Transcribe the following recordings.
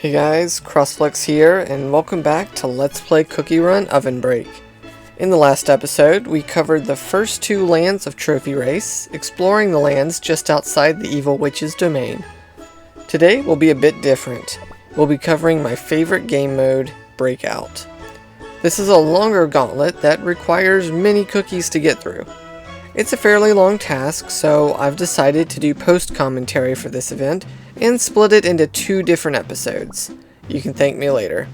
Hey guys, CrossFlux here, and welcome back to Let's Play Cookie Run OvenBreak. In the last episode, we covered the first two lands of Trophy Race, exploring the lands just outside the Evil Witch's domain. Today will be a bit different. We'll be covering my favorite game mode, BreakOut. This is a longer gauntlet that requires many cookies to get through. It's a fairly long task, so I've decided to do post-commentary for this event and split it into 2 different episodes. You can thank me later.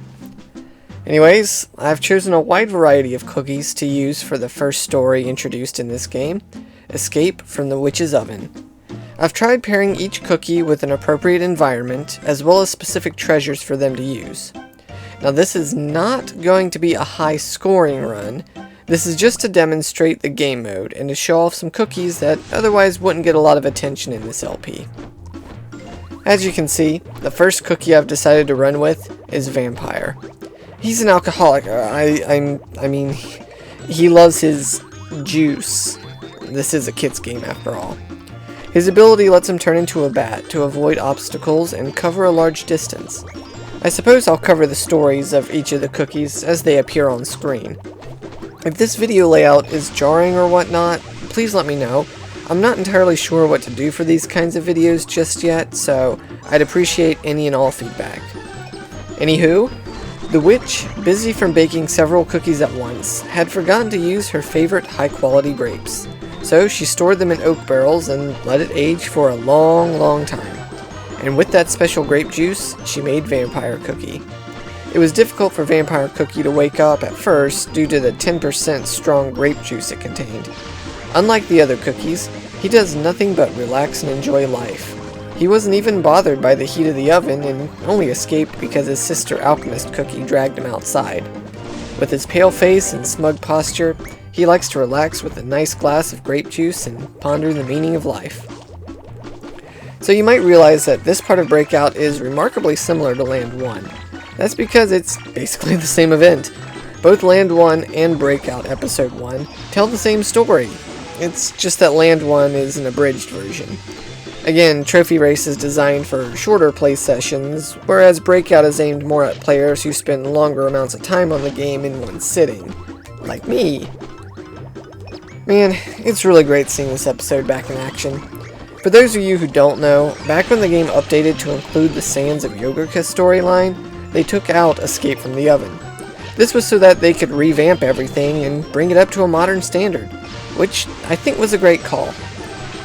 Anyways, I've chosen a wide variety of cookies to use for the first story introduced in this game, Escape from the Witch's Oven. I've tried pairing each cookie with an appropriate environment, as well as specific treasures for them to use. Now this is not going to be a high scoring run. This is just to demonstrate the game mode and to show off some cookies that otherwise wouldn't get a lot of attention in this LP. As you can see, the first cookie I've decided to run with is Vampire. He's an alcoholic. I mean, he loves his juice. This is a kid's game after all. His ability lets him turn into a bat to avoid obstacles and cover a large distance. I suppose I'll cover the stories of each of the cookies as they appear on screen. If this video layout is jarring or whatnot, please let me know. I'm not entirely sure what to do for these kinds of videos just yet, so I'd appreciate any and all feedback. Anywho, the witch, busy from baking several cookies at once, had forgotten to use her favorite high-quality grapes, so she stored them in oak barrels and let it age for a long time. And with that special grape juice, she made Vampire Cookie. It was difficult for Vampire Cookie to wake up at first due to the 10% strong grape juice it contained. Unlike the other cookies, he does nothing but relax and enjoy life. He wasn't even bothered by the heat of the oven and only escaped because his sister Alchemist Cookie dragged him outside. With his pale face and smug posture, he likes to relax with a nice glass of grape juice and ponder the meaning of life. So you might realize that this part of BreakOut is remarkably similar to Land 1. That's because it's basically the same event. Both Land 1 and BreakOut Episode 1 tell the same story. It's just that Land 1 is an abridged version. Again, Trophy Race is designed for shorter play sessions, whereas BreakOut is aimed more at players who spend longer amounts of time on the game in one sitting. Like me. Man, it's really great seeing this episode back in action. For those of you who don't know, back when the game updated to include the Sands of Yogurka storyline, they took out Escape from the Oven. This was so that they could revamp everything and bring it up to a modern standard, which I think was a great call.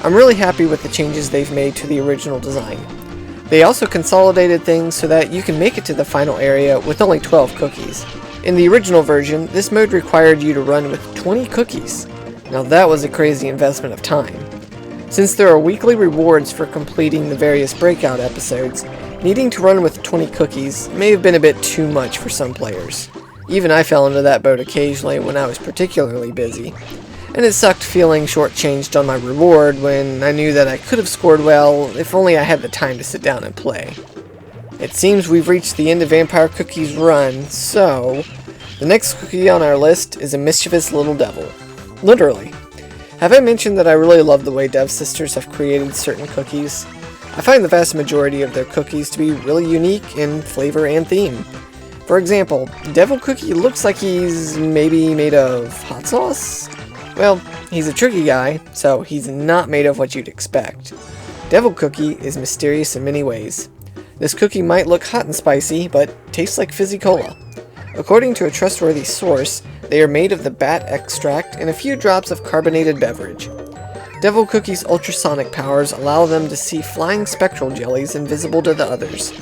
I'm really happy with the changes they've made to the original design. They also consolidated things so that you can make it to the final area with only 12 cookies. In the original version, this mode required you to run with 20 cookies. Now that was a crazy investment of time. Since there are weekly rewards for completing the various BreakOut episodes, needing to run with 20 cookies may have been a bit too much for some players. Even I fell into that boat occasionally when I was particularly busy. And it sucked feeling shortchanged on my reward when I knew that I could have scored well if only I had the time to sit down and play. It seems we've reached the end of Vampire Cookie's run, so the next cookie on our list is a mischievous little devil. Literally. Have I mentioned that I really love the way Dev Sisters have created certain cookies? I find the vast majority of their cookies to be really unique in flavor and theme. For example, Devil Cookie looks like he's maybe made of hot sauce? Well, he's a tricky guy, so he's not made of what you'd expect. Devil Cookie is mysterious in many ways. This cookie might look hot and spicy, but tastes like fizzy cola. According to a trustworthy source, they are made of the bat extract and a few drops of carbonated beverage. Devil Cookie's ultrasonic powers allow them to see flying spectral jellies invisible to the others.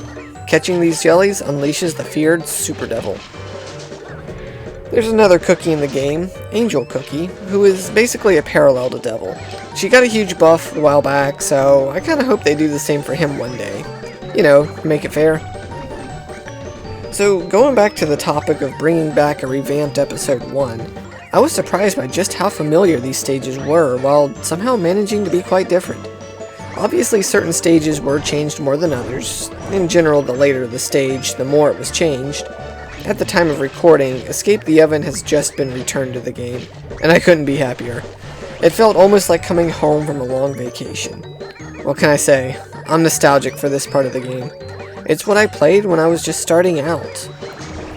Catching these jellies unleashes the feared Super Devil. There's another cookie in the game, Angel Cookie, who is basically a parallel to Devil. She got a huge buff a while back, so I kinda hope they do the same for him one day. You know, make it fair. So, going back to the topic of bringing back a revamped Episode 1, I was surprised by just how familiar these stages were, while somehow managing to be quite different. Obviously, certain stages were changed more than others. In general, the later the stage, the more it was changed. At the time of recording, Escape the Oven has just been returned to the game, and I couldn't be happier. It felt almost like coming home from a long vacation. What can I say? I'm nostalgic for this part of the game. It's what I played when I was just starting out.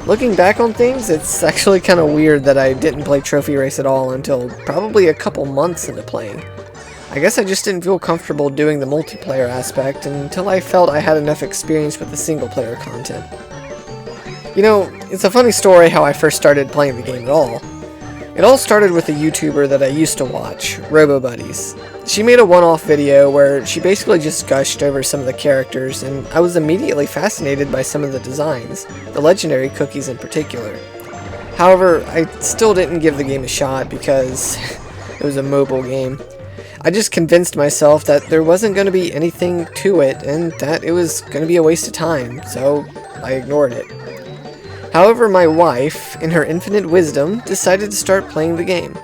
Looking back on things, it's actually kind of weird that I didn't play Trophy Race at all until probably a couple months into playing. I guess I just didn't feel comfortable doing the multiplayer aspect until I felt I had enough experience with the single player content. You know, it's a funny story how I first started playing the game at all. It all started with a YouTuber that I used to watch, RoboBuddies. She made a one-off video where she basically just gushed over some of the characters, and I was immediately fascinated by some of the designs, the legendary cookies in particular. However, I still didn't give the game a shot because it was a mobile game. I just convinced myself that there wasn't going to be anything to it and that it was going to be a waste of time, so I ignored it. However, my wife, in her infinite wisdom, decided to start playing the game.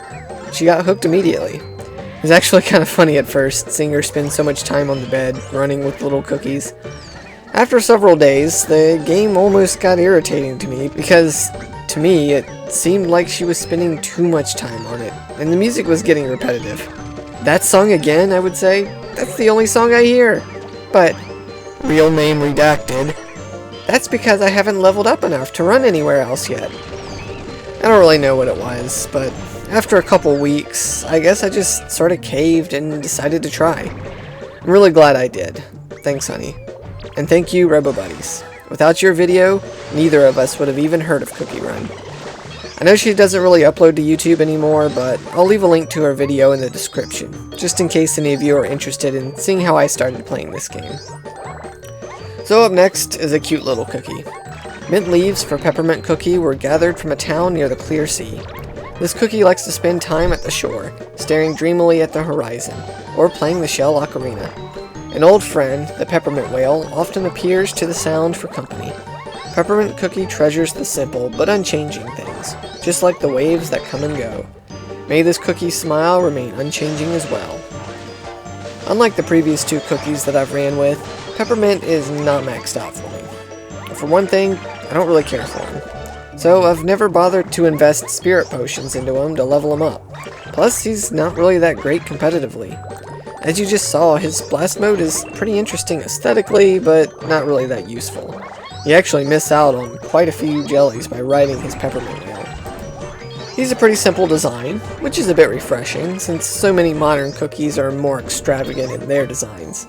She got hooked immediately. It was actually kind of funny at first, seeing her spend so much time on the bed, running with little cookies. After several days, the game almost got irritating to me, because, to me, it seemed like she was spending too much time on it, and the music was getting repetitive. That song again, I would say? That's the only song I hear. But, real name redacted. That's because I haven't leveled up enough to run anywhere else yet. I don't really know what it was, but after a couple weeks, I guess I just sort of caved and decided to try. I'm really glad I did. Thanks, honey. And thank you, RoboBuddies. Without your video, neither of us would have even heard of Cookie Run. I know she doesn't really upload to YouTube anymore, but I'll leave a link to her video in the description, just in case any of you are interested in seeing how I started playing this game. So up next is a cute little cookie. Mint leaves for Peppermint Cookie were gathered from a town near the clear sea. This cookie likes to spend time at the shore, staring dreamily at the horizon, or playing the shell ocarina. An old friend, the peppermint whale, often appears to the sound for company. Peppermint Cookie treasures the simple but unchanging things, just like the waves that come and go. May this cookie's smile remain unchanging as well. Unlike the previous two cookies that I've ran with, Peppermint is not maxed out for me. For one thing, I don't really care for him. So I've never bothered to invest spirit potions into him to level him up. Plus, he's not really that great competitively. As you just saw, his blast mode is pretty interesting aesthetically, but not really that useful. You actually miss out on quite a few jellies by riding his Peppermint whale. He's a pretty simple design, which is a bit refreshing, since so many modern cookies are more extravagant in their designs.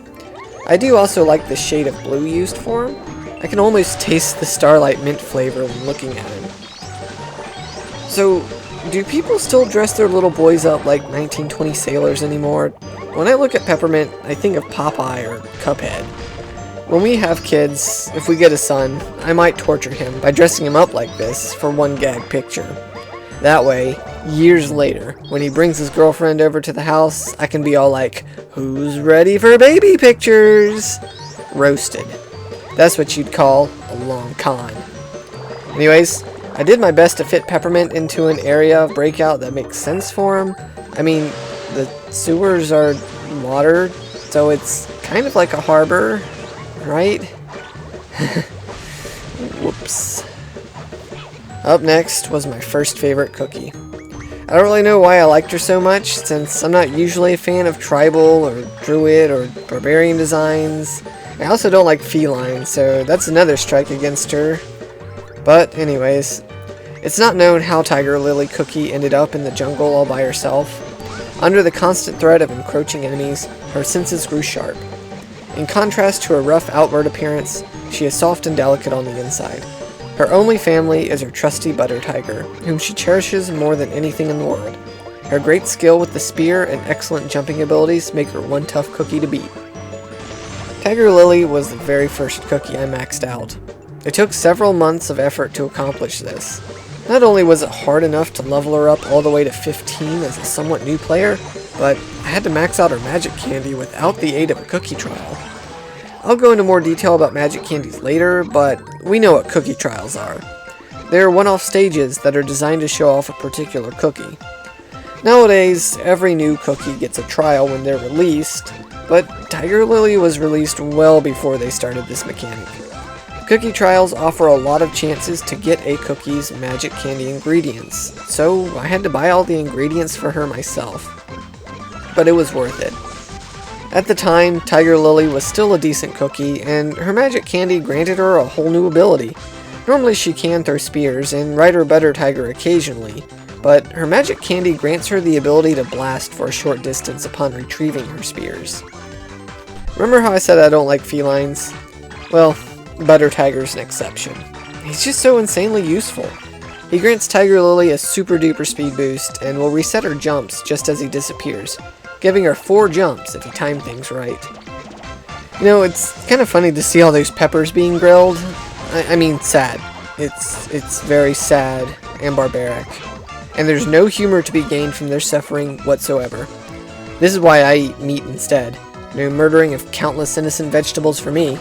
I do also like the shade of blue used for him. I can almost taste the Starlight Mint flavor when looking at him. So, do people still dress their little boys up like 1920 sailors anymore? When I look at Peppermint, I think of Popeye or Cuphead. When we have kids, if we get a son, I might torture him by dressing him up like this for one gag picture. That way, years later, when he brings his girlfriend over to the house, I can be all like, "Who's ready for baby pictures?" Roasted. That's what you'd call a long con. Anyways, I did my best to fit Peppermint into an area of BreakOut that makes sense for him. I mean, the sewers are water, so it's kind of like a harbor, right? Whoops. Up next was my first favorite cookie. I don't really know why I liked her so much, since I'm not usually a fan of tribal or druid or barbarian designs. I also don't like feline, so that's another strike against her. But anyways, it's not known how Tiger Lily Cookie ended up in the jungle all by herself. Under the constant threat of encroaching enemies, her senses grew sharp. In contrast to her rough outward appearance, she is soft and delicate on the inside. Her only family is her trusty butter tiger, whom she cherishes more than anything in the world. Her great skill with the spear and excellent jumping abilities make her one tough cookie to beat. Tiger Lily was the very first cookie I maxed out. It took several months of effort to accomplish this. Not only was it hard enough to level her up all the way to 15 as a somewhat new player, but I had to max out her magic candy without the aid of a cookie trial. I'll go into more detail about magic candies later, but we know what cookie trials are. They're one-off stages that are designed to show off a particular cookie. Nowadays, every new cookie gets a trial when they're released, but Tiger Lily was released well before they started this mechanic. Cookie trials offer a lot of chances to get a cookie's magic candy ingredients, so I had to buy all the ingredients for her myself. But it was worth it. At the time, Tiger Lily was still a decent cookie, and her magic candy granted her a whole new ability. Normally she can throw spears and ride her butter tiger occasionally, but her magic candy grants her the ability to blast for a short distance upon retrieving her spears. Remember how I said I don't like felines? Well, Butter Tiger's an exception. He's just so insanely useful. He grants Tiger Lily a super duper speed boost and will reset her jumps just as he disappears, giving her 4 jumps if you time things right. You know, it's kind of funny to see all those peppers being grilled. I mean, sad. It's very sad and barbaric. And there's no humor to be gained from their suffering whatsoever. This is why I eat meat instead. No murdering of countless innocent vegetables for me.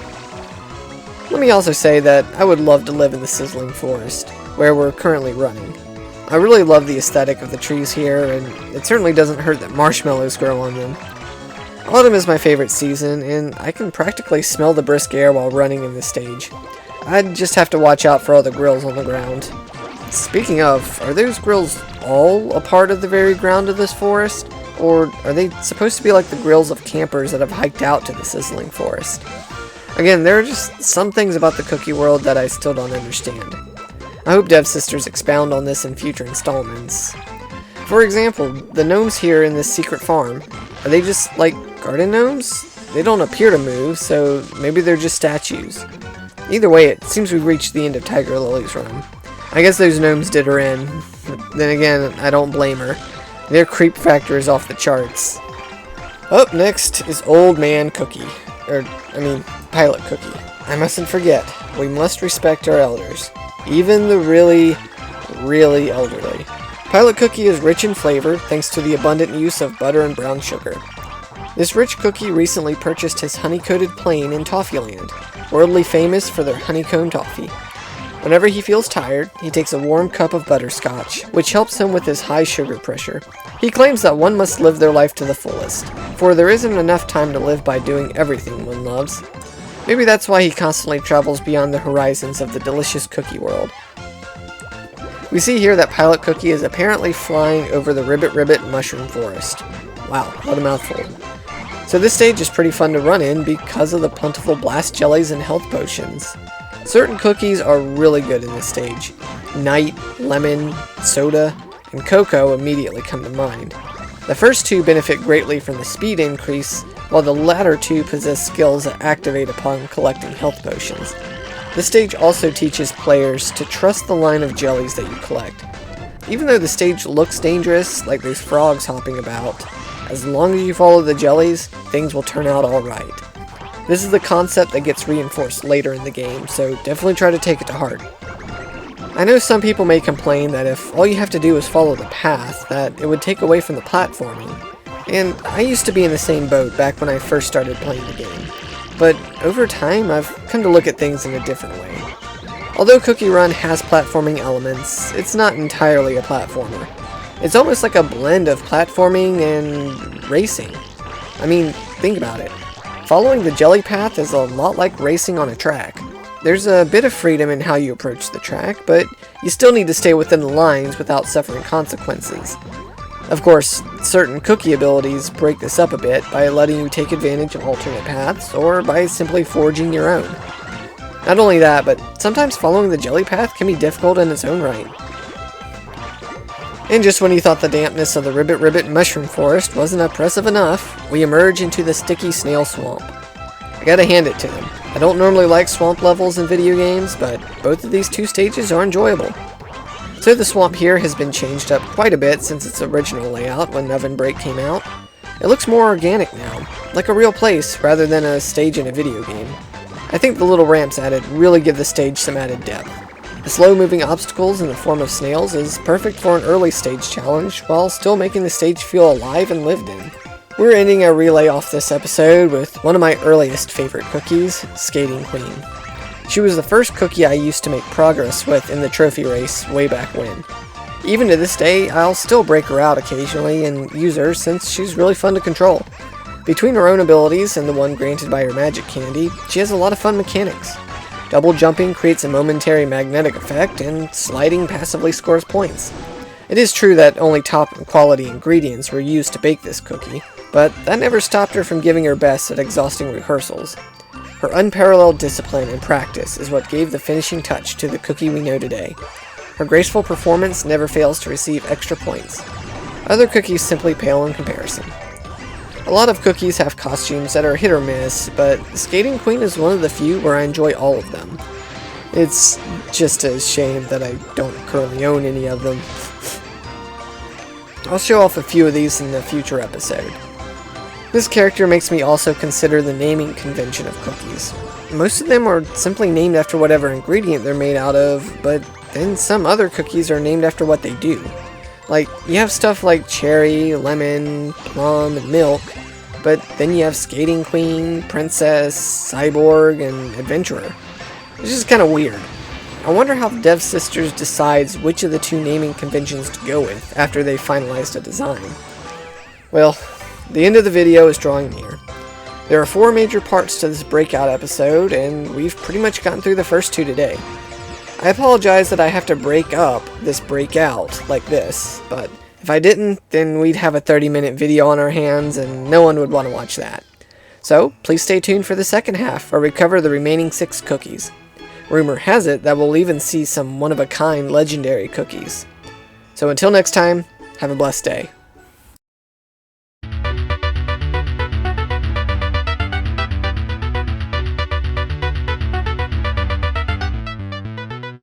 Let me also say that I would love to live in the sizzling forest, where we're currently running. I really love the aesthetic of the trees here, and it certainly doesn't hurt that marshmallows grow on them. Autumn is my favorite season, and I can practically smell the brisk air while running in this stage. I'd just have to watch out for all the grills on the ground. Speaking of, are those grills all a part of the very ground of this forest? Or are they supposed to be like the grills of campers that have hiked out to the sizzling forest? Again, there are just some things about the cookie world that I still don't understand. I hope Dev Sisters expound on this in future installments. For example, the gnomes here in this secret farm, are they just like garden gnomes? They don't appear to move, so maybe they're just statues. Either way, it seems we've reached the end of Tiger Lily's run. I guess those gnomes did her in, but then again, I don't blame her. Their creep factor is off the charts. Up next is Old Man Cookie. Pilot Cookie. I mustn't forget, we must respect our elders. Even the really, really elderly. Pilot Cookie is rich in flavor thanks to the abundant use of butter and brown sugar. This rich cookie recently purchased his honey-coated plane in Toffeeland, worldly famous for their honeycomb toffee. Whenever he feels tired, he takes a warm cup of butterscotch, which helps him with his high sugar pressure. He claims that one must live their life to the fullest, for there isn't enough time to live by doing everything one loves. Maybe that's why he constantly travels beyond the horizons of the delicious cookie world. We see here that Pilot Cookie is apparently flying over the Ribbit Ribbit Mushroom Forest. Wow, what a mouthful. So this stage is pretty fun to run in because of the plentiful blast jellies and health potions. Certain cookies are really good in this stage. Night, Lemon, Soda, and Cocoa immediately come to mind. The first 2 benefit greatly from the speed increase, while the latter 2 possess skills that activate upon collecting health potions. This stage also teaches players to trust the line of jellies that you collect. Even though the stage looks dangerous, like those frogs hopping about, as long as you follow the jellies, things will turn out alright. This is the concept that gets reinforced later in the game, so definitely try to take it to heart. I know some people may complain that if all you have to do is follow the path, that it would take away from the platforming. And I used to be in the same boat back when I first started playing the game. But over time, I've come to look at things in a different way. Although Cookie Run has platforming elements, it's not entirely a platformer. It's almost like a blend of platforming and racing. I mean, think about it. Following the jelly path is a lot like racing on a track. There's a bit of freedom in how you approach the track, but you still need to stay within the lines without suffering consequences. Of course, certain cookie abilities break this up a bit by letting you take advantage of alternate paths, or by simply forging your own. Not only that, but sometimes following the jelly path can be difficult in its own right. And just when you thought the dampness of the Ribbit Ribbit Mushroom Forest wasn't oppressive enough, we emerge into the sticky snail swamp. I gotta hand it to them. I don't normally like swamp levels in video games, but both of these 2 stages are enjoyable. So the swamp here has been changed up quite a bit since its original layout when OvenBreak came out. It looks more organic now, like a real place rather than a stage in a video game. I think the little ramps added really give the stage some added depth. The slow-moving obstacles in the form of snails is perfect for an early stage challenge, while still making the stage feel alive and lived in. We're ending our relay off this episode with one of my earliest favorite cookies, Skating Queen. She was the first cookie I used to make progress with in the trophy race way back when. Even to this day, I'll still break her out occasionally and use her since she's really fun to control. Between her own abilities and the one granted by her magic candy, she has a lot of fun mechanics. Double jumping creates a momentary magnetic effect, and sliding passively scores points. It is true that only top quality ingredients were used to bake this cookie, but that never stopped her from giving her best at exhausting rehearsals. Her unparalleled discipline and practice is what gave the finishing touch to the cookie we know today. Her graceful performance never fails to receive extra points. Other cookies simply pale in comparison. A lot of cookies have costumes that are hit or miss, but Skating Queen is one of the few where I enjoy all of them. It's just a shame that I don't currently own any of them. I'll show off a few of these in a future episode. This character makes me also consider the naming convention of cookies. Most of them are simply named after whatever ingredient they're made out of, but then some other cookies are named after what they do. Like, you have stuff like cherry, lemon, plum, and milk, but then you have Skating Queen, Princess, Cyborg, and Adventurer. It's just kind of weird. I wonder how the Dev Sisters decides which of the two naming conventions to go with after they've finalized a design. Well, the end of the video is drawing near. There are 4 major parts to this breakout episode, and we've pretty much gotten through the first 2 today. I apologize that I have to break up this breakout like this, but if I didn't, then we'd have a 30-minute video on our hands and no one would want to watch that. So, please stay tuned for the second half, where we cover the remaining 6 cookies. Rumor has it that we'll even see some one-of-a-kind legendary cookies. So until next time, have a blessed day.